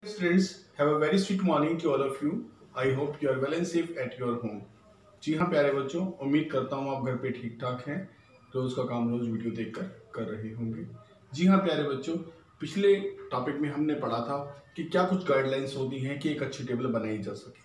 Students, have a very sweet morning to all of you. I hope you are well and safe at your home. जी हाँ प्यारे बच्चों, उम्मीद करता हूँ आप घर पे ठीक ठाक हैं। रोज का काम रोज वीडियो देखकर कर रहे होंगे। जी हाँ प्यारे बच्चों, पिछले टॉपिक में हमने पढ़ा था कि क्या कुछ गाइडलाइंस होती हैं कि एक अच्छी टेबल बनाई जा सके,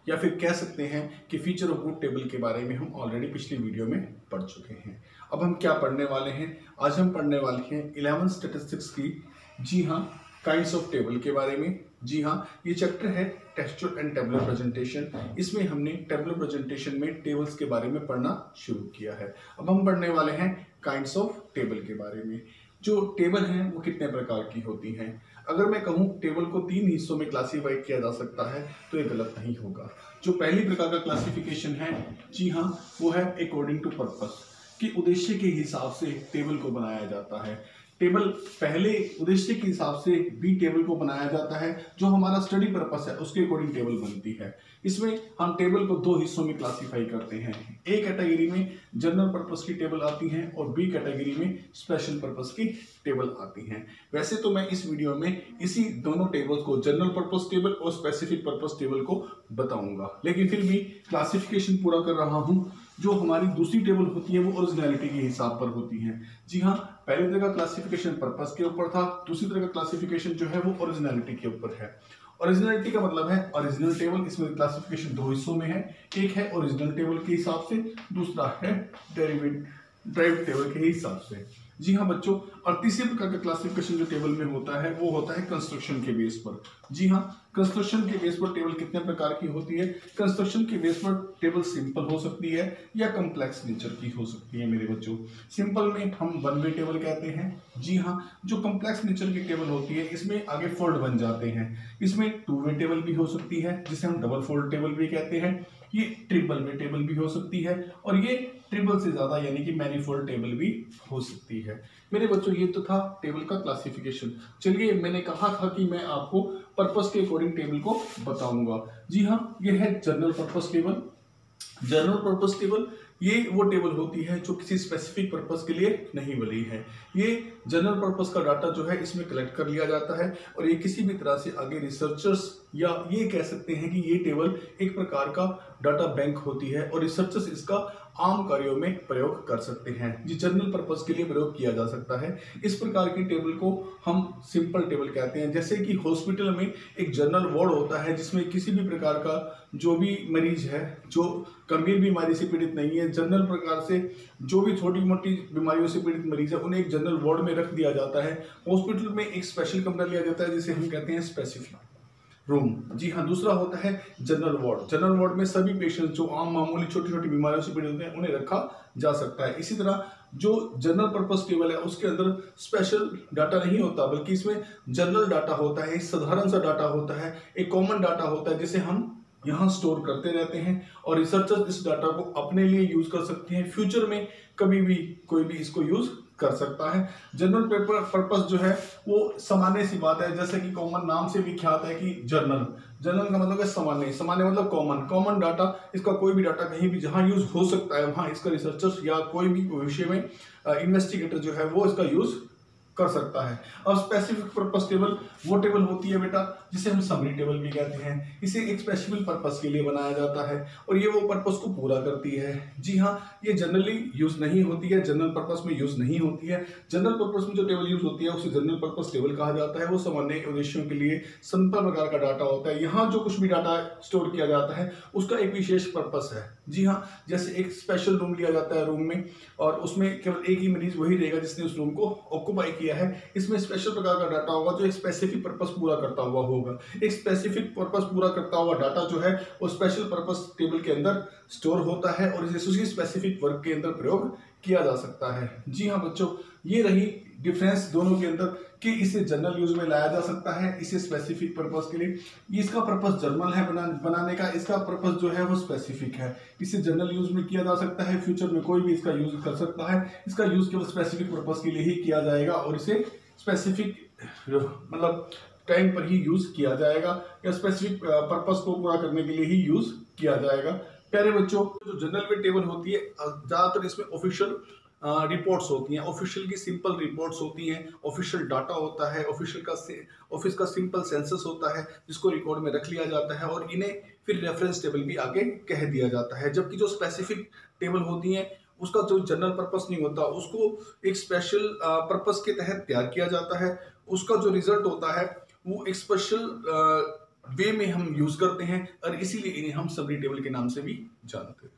या फिर कह सकते हैं कि फीचर ऑफ गुड टेबल के बारे में हम ऑलरेडी पिछली वीडियो में पढ़ चुके हैं। अब हम क्या पढ़ने वाले हैं? आज हम पढ़ने वाले हैं 11 स्टैटिस्टिक्स की, जी हाँ, काइंड्स ऑफ टेबल के बारे में। जी हाँ, ये चैप्टर है टेक्सचर एंड टेबुलर प्रेजेंटेशन। इसमें हमने टेबुलर प्रेजेंटेशन में टेबल्स के बारे में पढ़ना शुरू किया है। अब हम पढ़ने वाले हैं काइंड्स ऑफ टेबल के बारे में। जो टेबल हैं वो कितने प्रकार की होती हैं? अगर मैं कहूँ टेबल को 3 हिस्सों में क्लासीफाई किया जा सकता है तो ये गलत नहीं होगा। जो पहली प्रकार का क्लासिफिकेशन है, जी हाँ, वो है अकॉर्डिंग टू पर्पस, कि उद्देश्य के हिसाब से टेबल को बनाया जाता है। टेबल पहले उद्देश्य के हिसाब से भी टेबल को बनाया जाता है, जो हमारा स्टडी पर्पस है उसके अकॉर्डिंग टेबल बनती है। इसमें हम टेबल को 2 हिस्सों में क्लासीफाई करते हैं। ए कैटेगरी में जनरल पर्पस की टेबल आती है और बी कैटेगरी में स्पेशल पर्पस की टेबल आती हैं। वैसे तो मैं इस वीडियो में इसी दोनों टेबल्स को, जनरल पर्पस टेबल और स्पेसिफिक पर्पस टेबल को बताऊंगा, लेकिन फिर भी क्लासिफिकेशन पूरा कर रहा हूँ। जो हमारी दूसरी टेबल होती है वो ओरिजिनलिटी के हिसाब पर होती है। जी हाँ, पहले तरह का क्लासिफिकेशन पर्पस के ऊपर था, दूसरी तरह का क्लासिफिकेशन जो है वो ओरिजिनलिटी के ऊपर है। ओरिजिनलिटी का मतलब है ओरिजिनल टेबल। इसमें क्लासिफिकेशन 2 हिस्सों में है, एक है ओरिजिनल टेबल के हिसाब से, दूसरा है ड्राइव टेबल के हिसाब से। जी हाँ बच्चों, और तीसरे प्रकार का क्लासिफिकेशन जो टेबल में होता है वो होता है कंस्ट्रक्शन के बेस पर। जी हाँ, कंस्ट्रक्शन के बेस पर टेबल कितने प्रकार की होती है? कंस्ट्रक्शन के बेस पर टेबल सिंपल हो सकती है या कॉम्प्लेक्स नेचर की हो सकती है मेरे बच्चों। सिंपल में हम वन वे टेबल कहते हैं। जी हाँ, जो कॉम्प्लेक्स नेचर की टेबल होती है इसमें आगे फोल्ड बन जाते हैं। इसमें 2 वे टेबल भी हो सकती है, जिसे हम डबल फोल्ड टेबल भी कहते हैं। ये ट्रिपल वे टेबल भी हो सकती है, और ये ट्रिपल से ज्यादा यानी कि मैनीफोल्ड टेबल भी हो सकती है। मेरे बच्चों, ये तो था टेबल का क्लासिफिकेशन। चलिए, मैंने कहा था कि मैं आपको पर्पस के अकॉर्डिंग टेबल को बताऊंगा। जी हाँ, ये है general purpose table. General purpose table ये वो टेबल होती है जो किसी स्पेसिफिक पर्पस के लिए नहीं बनी है। ये जनरल पर्पस का डाटा जो है इसमें कलेक्ट कर लिया जाता है, और ये किसी भी तरह से आगे रिसर्चर्स, या ये कह सकते हैं कि ये टेबल एक प्रकार का डाटा बैंक होती है, और रिसर्चर्स इसका आम कार्यों में प्रयोग कर सकते हैं। जी, जनरल पर्पस के लिए प्रयोग किया जा सकता है। इस प्रकार की टेबल को हम सिंपल टेबल कहते हैं। जैसे कि हॉस्पिटल में एक जनरल वार्ड होता है जिसमें किसी भी प्रकार का जो भी मरीज है, जो गंभीर बीमारी से पीड़ित नहीं है, जनरल प्रकार से जो भी छोटी मोटी बीमारियों से पीड़ित मरीज है, उन्हें एक जनरल वार्ड में रख दिया जाता है। हॉस्पिटल में एक स्पेशल कमरा लिया जाता है जिसे हम कहते हैं स्पेसिफिक रूम। जी हाँ, दूसरा होता है जनरल वार्ड। जनरल वार्ड में सभी पेशेंट जो आम मामूली छोटी छोटी बीमारियों से पीड़ित होते हैं उन्हें रखा जा सकता है। इसी तरह जो जनरल पर्पस टेबल है उसके अंदर स्पेशल डाटा नहीं होता, बल्कि इसमें जनरल डाटा होता है, एक साधारण सा डाटा होता है, एक कॉमन डाटा होता है जिसे हम यहाँ स्टोर करते रहते हैं, और रिसर्चर्स इस डाटा को अपने लिए यूज कर सकते हैं। फ्यूचर में कभी भी कोई भी इसको यूज कर सकता है। जनरल पेपर पर्पस जो है वो सामान्य सी बात है, जैसे कि कॉमन नाम से विख्यात है कि जर्नल। जर्नल का मतलब है सामान्य, सामान्य मतलब कॉमन डाटा। इसका कोई भी डाटा कहीं भी जहां यूज हो सकता है वहां इसका रिसर्चर्स या कोई भी विषय में इन्वेस्टिगेटर जो है वो इसका यूज कर सकता है। और स्पेसिफिक पर्पस टेबल वो टेबल होती है बेटा जिसे हम समरी टेबल भी कहते हैं। इसे एक स्पेसिफिक पर्पस के लिए बनाया जाता है और ये वो पर्पस को पूरा करती है। जी हाँ, ये जनरली यूज नहीं होती है, जनरल पर्पस में यूज नहीं होती है। जनरल पर्पस में जो टेबल यूज होती है उसे जनरल पर्पस टेबल कहा जाता है। वो सामान्य उद्देश्यों के लिए सिंपल प्रकार का डाटा होता है। यहाँ जो कुछ भी डाटा स्टोर किया जाता है उसका एक विशेष पर्पस है। जी हाँ, जैसे एक स्पेशल रूम लिया जाता है रूम में, और उसमें केवल एक ही मरीज वही रहेगा जिसने उस रूम को ऑक्यूपाई किया है। इसमें स्पेशल प्रकार का डाटा होगा जो एक स्पेसिफिक पर्पस पूरा करता हुआ होगा। एक स्पेसिफिक पर्पस पूरा करता हुआ डाटा जो है वो स्पेशल पर्पस टेबल के अंदर स्टोर होता है और इसे उसी स्पेसिफिक वर्क के अंदर प्रयोग किया जा सकता है। जी हाँ बच्चों, ये रही डिफरेंस दोनों के अंदर कि इसे जनरल यूज में लाया जा सकता है, इसे स्पेसिफिक पर्पस के लिए। इसका पर्पस जनरल है बनाने का, इसका पर्पस जो है वो स्पेसिफिक है। इसे जनरल यूज में किया जा सकता है, फ्यूचर में कोई भी इसका यूज कर सकता है। इसका यूज केवल स्पेसिफिक पर्पस के लिए ही किया जाएगा और इसे स्पेसिफिक मतलब टाइम पर ही यूज किया जाएगा, या स्पेसिफिक पर्पस को पूरा करने के लिए ही यूज किया जाएगा। प्यारे बच्चों, जो जनरल में टेबल होती है ज्यादातर इसमें ऑफिशियल रिपोर्ट्स होती हैं, ऑफिशियल की सिंपल रिपोर्ट्स होती हैं, ऑफिशियल डाटा होता है, ऑफिस का सिंपल सेंसस होता है जिसको रिकॉर्ड में रख लिया जाता है और इन्हें फिर रेफरेंस टेबल भी आगे कह दिया जाता है। जबकि जो स्पेसिफिक टेबल होती हैं उसका जो जनरल पर्पस नहीं होता, उसको एक स्पेशल पर्पस के तहत तैयार किया जाता है। उसका जो रिजल्ट होता है वो एक स्पेशल वे में हम यूज करते हैं और इसीलिए इन्हें हम समरी टेबल के नाम से भी जानते हैं।